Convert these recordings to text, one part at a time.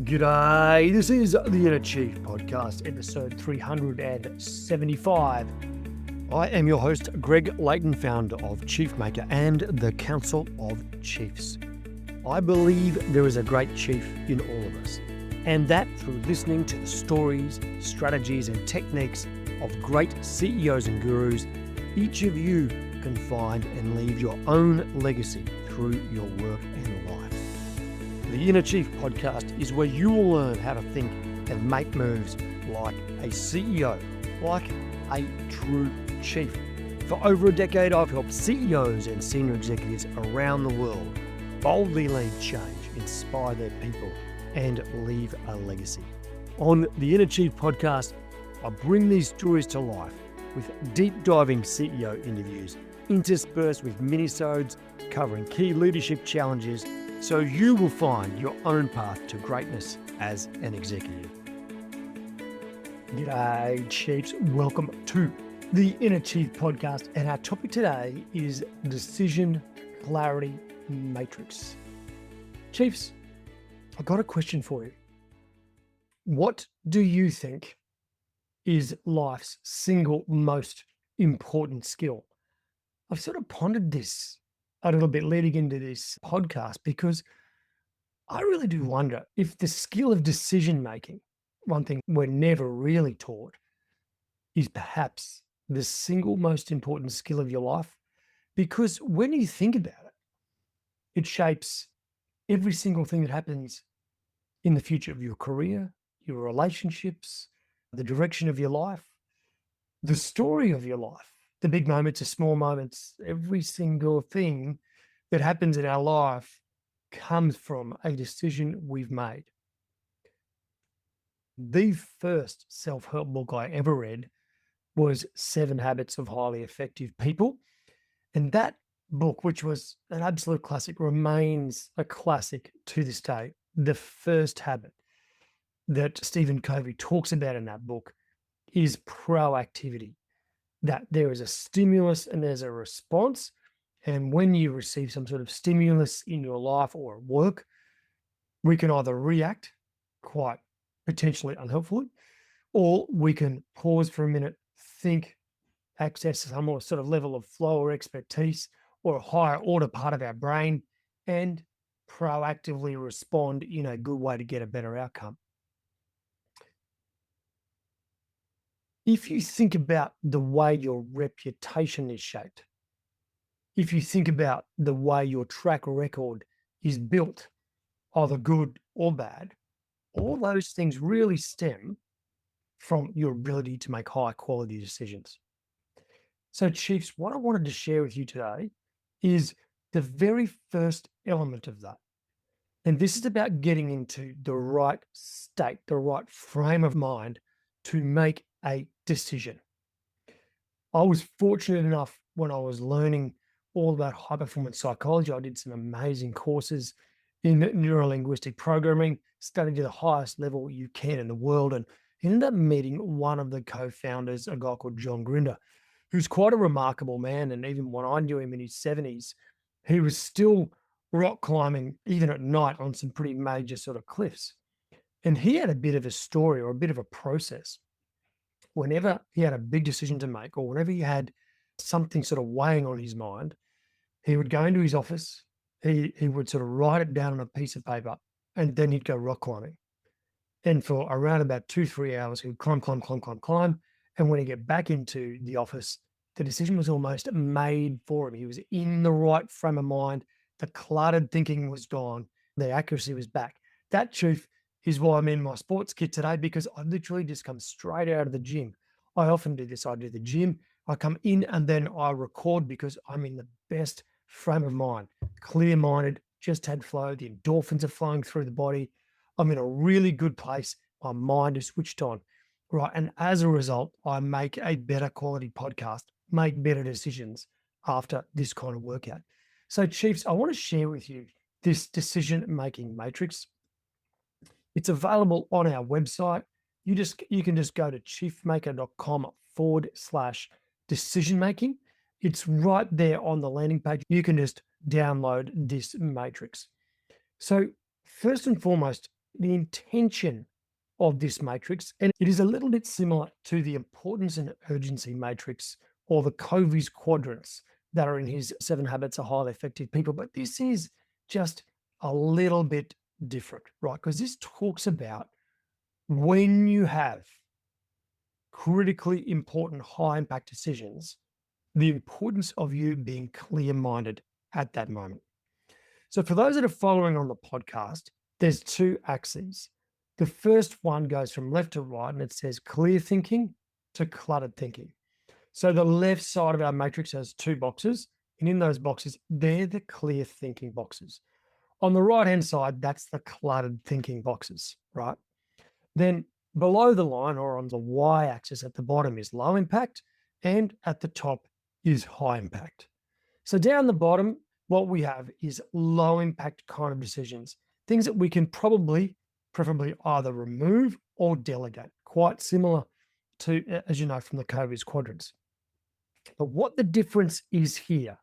G'day, this is the Inner Chief Podcast, episode 375. I am your host, Greg Layton, founder of Chiefmaker and the Council of Chiefs. I believe there is a great chief in all of us, and that through listening to the stories, strategies, and techniques of great CEOs and gurus, each of you can find and leave your own legacy through your work and life. The Inner Chief Podcast is where you will learn how to think and make moves like a CEO, like a true chief. For over a decade, I've helped CEOs and senior executives around the world boldly lead change, inspire their people, and leave a legacy. On the Inner Chief Podcast, I bring these stories to life with deep diving CEO interviews, interspersed with minisodes covering key leadership challenges, so you will find your own path to greatness as an executive. G'day, Chiefs. Welcome to the Inner Chief Podcast. And our topic today is Decision Clarity Matrix. Chiefs, I've got a question for you. What do you think is life's single most important skill? I've sort of pondered this a little bit leading into this podcast because I really do wonder if the skill of decision making, one thing we're never really taught, is perhaps the single most important skill of your life. Because when you think about it, it shapes every single thing that happens in the future of your career, your relationships, the direction of your life, the story of your life, the big moments, the small moments, every single thing that happens in our life comes from a decision we've made. The first self-help book I ever read was 7 Habits of Highly Effective People. And that book, which was an absolute classic, remains a classic to this day. The first habit that Stephen Covey talks about in that book is proactivity. That there is a stimulus and there's a response. And when you receive some sort of stimulus in your life or at work, we can either react quite potentially unhelpfully, or we can pause for a minute, think, access some more sort of level of flow or expertise or a higher order part of our brain, and proactively respond in a good way to get a better outcome. If you think about the way your reputation is shaped, if you think about the way your track record is built, either good or bad, all those things really stem from your ability to make high quality decisions. So, Chiefs, what I wanted to share with you today is the very first element of that. And this is about getting into the right state, the right frame of mind to make a decision. I was fortunate enough when I was learning all about high performance psychology. I did some amazing courses in neuro-linguistic programming, studied to the highest level you can in the world, and ended up meeting one of the co-founders, a guy called John Grinder, who's quite a remarkable man. And even when I knew him in his 70s, he was still rock climbing, even at night, on some pretty major sort of cliffs. And he had a bit of a story or a bit of a process. Whenever he had a big decision to make, or whenever he had something sort of weighing on his mind, he would go into his office, he would sort of write it down on a piece of paper, and then he'd go rock climbing. And for around about 2-3 hours, he would climb. And when he get back into the office, the decision was almost made for him. He was in the right frame of mind. The cluttered thinking was gone. The accuracy was back. That, Chief, is why I'm in my sports kit today, because I literally just come straight out of the gym. I often do this. I do the gym, I come in and then I record because I'm in the best frame of mind, clear-minded, just had flow. The endorphins are flowing through the body. I'm in a really good place. My mind is switched on, right? And as a result, I make a better quality podcast, make better decisions after this kind of workout. So, Chiefs, I want to share with you this decision-making matrix. It's available on our website. You can just go to chiefmaker.com/decision making. It's right there on the landing page. You can just download this matrix. So first and foremost, the intention of this matrix, and it is a little bit similar to the importance and urgency matrix or the Covey's quadrants that are in his 7 Habits of Highly Effective People. But this is just a little bit different, right? Because this talks about when you have critically important high impact decisions, the importance of you being clear minded at that moment. So, for those that are following on the podcast, there's 2 axes. The first one goes from left to right and it says clear thinking to cluttered thinking. So, the left side of our matrix has 2 boxes, and in those boxes, they're the clear thinking boxes. On the right hand side, that's the cluttered thinking boxes, right? Then below the line or on the y axis at the bottom is low impact, and at the top is high impact. So down the bottom, what we have is low impact kind of decisions, things that we can preferably either remove or delegate, quite similar to, as you know, from the Covey's quadrants. But what the difference is here,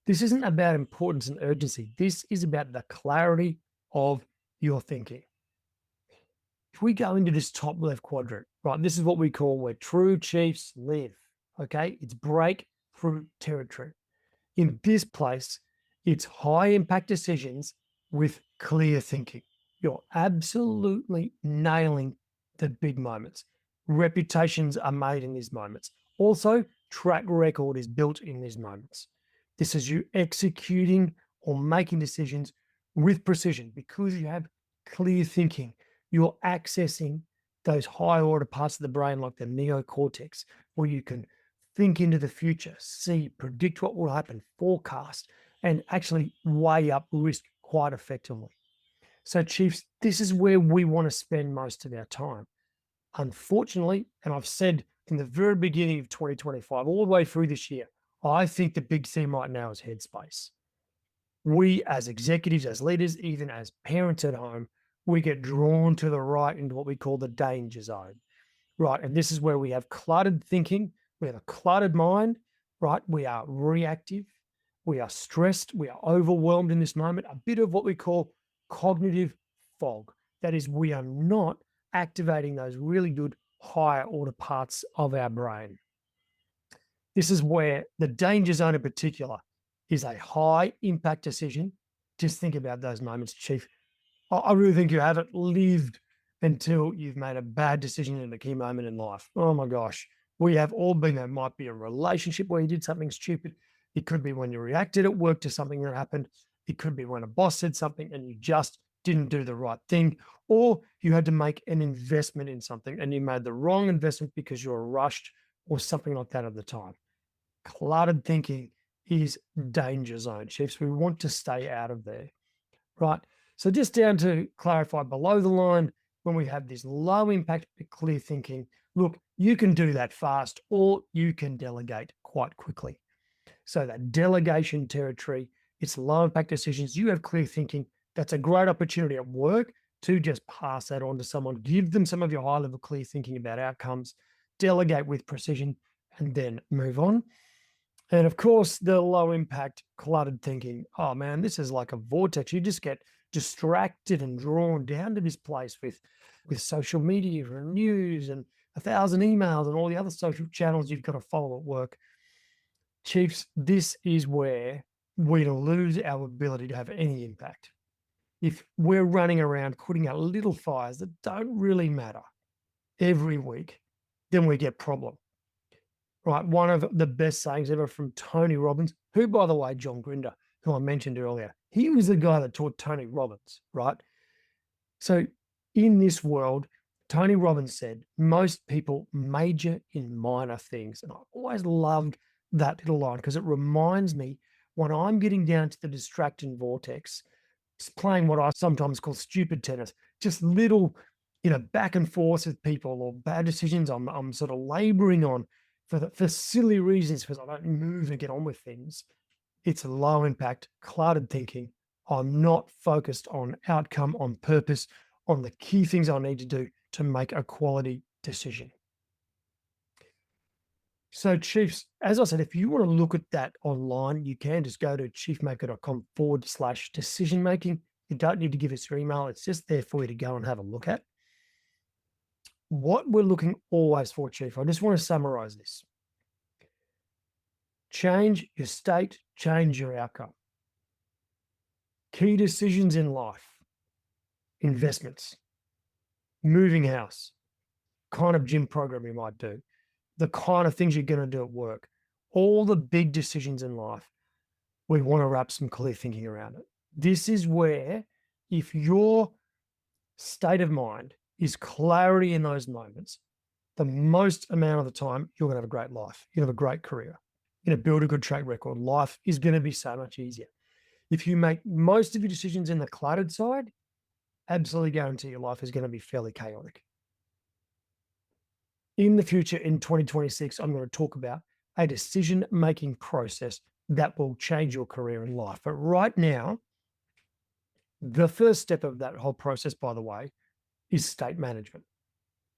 this isn't about importance and urgency. This is about the clarity of your thinking. If we go into this top left quadrant, right, this is what we call where true chiefs live. Okay, it's breakthrough territory. In this place, it's high impact decisions with clear thinking. You're absolutely nailing the big moments. Reputations are made in these moments. Also, track record is built in these moments. This is you executing or making decisions with precision because you have clear thinking. You're accessing those high order parts of the brain like the neocortex, where you can think into the future, see, predict what will happen, forecast, and actually weigh up risk quite effectively. So, Chiefs, this is where we want to spend most of our time. Unfortunately, and I've said from the very beginning of 2025, all the way through this year, I think the big theme right now is headspace. We as executives, as leaders, even as parents at home, we get drawn to the right into what we call the danger zone. Right. And this is where we have cluttered thinking, we have a cluttered mind, right? We are reactive, we are stressed, we are overwhelmed in this moment, a bit of what we call cognitive fog. That is, we are not activating those really good higher order parts of our brain. This is where the danger zone in particular is a high impact decision. Just think about those moments, Chief. I really think you haven't lived until you've made a bad decision in a key moment in life. Oh my gosh. We have all been there. It might be a relationship where you did something stupid. It could be when you reacted at work to something that happened. It could be when a boss said something and you just didn't do the right thing. Or you had to make an investment in something and you made the wrong investment because you were rushed or something like that at the time. Cluttered thinking is danger zone, Chiefs. We want to stay out of there, right? So just down to clarify below the line, when we have this low impact but clear thinking, look, you can do that fast or you can delegate quite quickly. So that delegation territory, it's low impact decisions. You have clear thinking. That's a great opportunity at work to just pass that on to someone, give them some of your high level clear thinking about outcomes, delegate with precision, and then move on. And of course, the low impact cluttered thinking. Oh man, this is like a vortex. You just get distracted and drawn down to this place with social media and news and 1,000 emails and all the other social channels you've got to follow at work. Chiefs, this is where we lose our ability to have any impact. If we're running around putting out little fires that don't really matter every week, then we get problem. Right, one of the best sayings ever from Tony Robbins, who, by the way, John Grinder, who I mentioned earlier, he was the guy that taught Tony Robbins, right? So in this world, Tony Robbins said, most people major in minor things. And I always loved that little line because it reminds me when I'm getting down to the distraction vortex, playing what I sometimes call stupid tennis, just little, back and forth with people or bad decisions I'm sort of laboring on for silly reasons because I don't move and get on with things. It's low impact, cluttered thinking. I'm not focused on outcome, on purpose, on the key things I need to do to make a quality decision. So, Chiefs, as I said, if you want to look at that online, you can just go to chiefmaker.com/decision making. You don't need to give us your email. It's just there for you to go and have a look at. What we're looking always for, Chief, I just want to summarize this. Change your state, change your outcome. Key decisions in life, investments, moving house, kind of gym program you might do, the kind of things you're going to do at work, all the big decisions in life, we want to wrap some clear thinking around it. This is where, if your state of mind is clarity in those moments, the most amount of the time, you're going to have a great life. You're going to have a great career. You're going to build a good track record. Life is going to be so much easier. If you make most of your decisions in the cluttered side, absolutely guarantee your life is going to be fairly chaotic. In the future, in 2026, I'm going to talk about a decision-making process that will change your career and life. But right now, the first step of that whole process, by the way, is state management,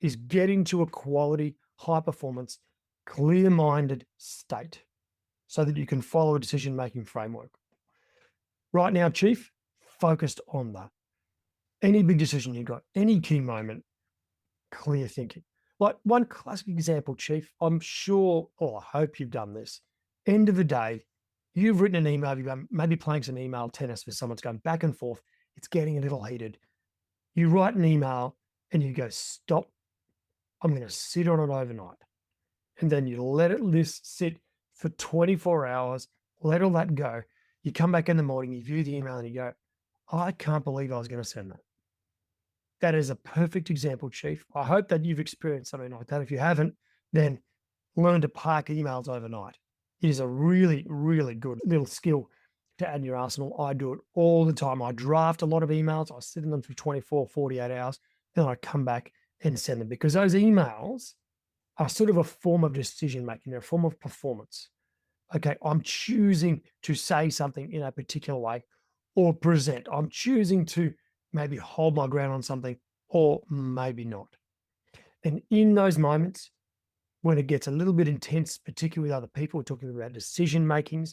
is getting to a quality, high-performance, clear-minded state so that you can follow a decision-making framework. Right now, Chief, focused on that. Any big decision you got, any key moment, clear thinking. Like one classic example, Chief, I'm sure, or I hope you've done this. End of the day, you've written an email, you've maybe playing some email tennis with someone's going back and forth. It's getting a little heated. You write an email and you go, stop. I'm going to sit on it overnight. And then you let it sit for 24 hours, let all that go. You come back in the morning, you view the email and you go, I can't believe I was going to send that. That is a perfect example, Chief. I hope that you've experienced something like that. If you haven't, then learn to park emails overnight. It is a really, really good little skill to add in your arsenal. I do it all the time. I draft a lot of emails. I sit in them for 24, 48 hours. Then I come back and send them because those emails are sort of a form of decision making. They're a form of performance. Okay, I'm choosing to say something in a particular way or present. I'm choosing to maybe hold my ground on something or maybe not. And in those moments, when it gets a little bit intense, particularly with other people, we're talking about decision making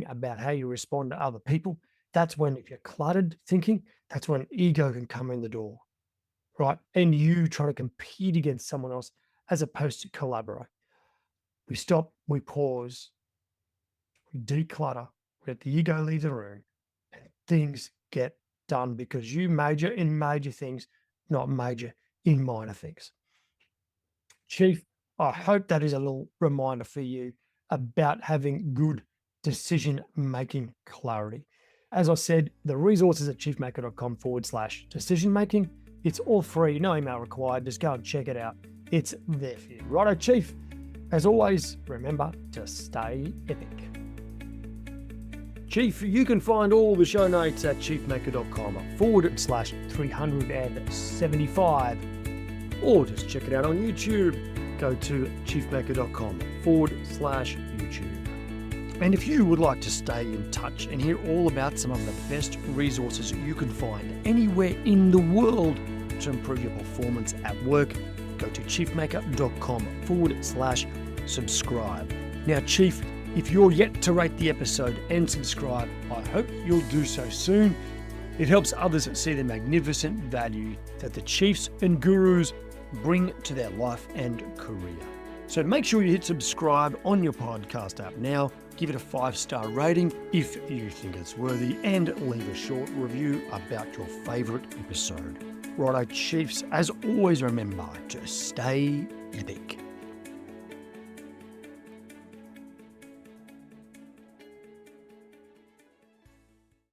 about how you respond to other people. That's when, if you're cluttered thinking, that's when ego can come in the door, right? And you try to compete against someone else as opposed to collaborate. We stop, we pause, we declutter, we let the ego leave the room, and things get done because you major in major things, not major in minor things. Chief, I hope that is a little reminder for you about having good decision-making clarity. As I said, the resources at chiefmaker.com/decision-making. It's all free, no email required. Just go and check it out. It's there for you. Righto, Chief. As always, remember to stay epic. Chief, you can find all the show notes at chiefmaker.com/375, or just check it out on YouTube. Go to chiefmaker.com/YouTube. And if you would like to stay in touch and hear all about some of the best resources you can find anywhere in the world to improve your performance at work, go to chiefmaker.com/subscribe. Now, Chief, if you're yet to rate the episode and subscribe, I hope you'll do so soon. It helps others see the magnificent value that the chiefs and gurus bring to their life and career. So make sure you hit subscribe on your podcast app now, give it a 5-star rating if you think it's worthy, and leave a short review about your favorite episode. Righto, Chiefs, as always, remember to stay epic.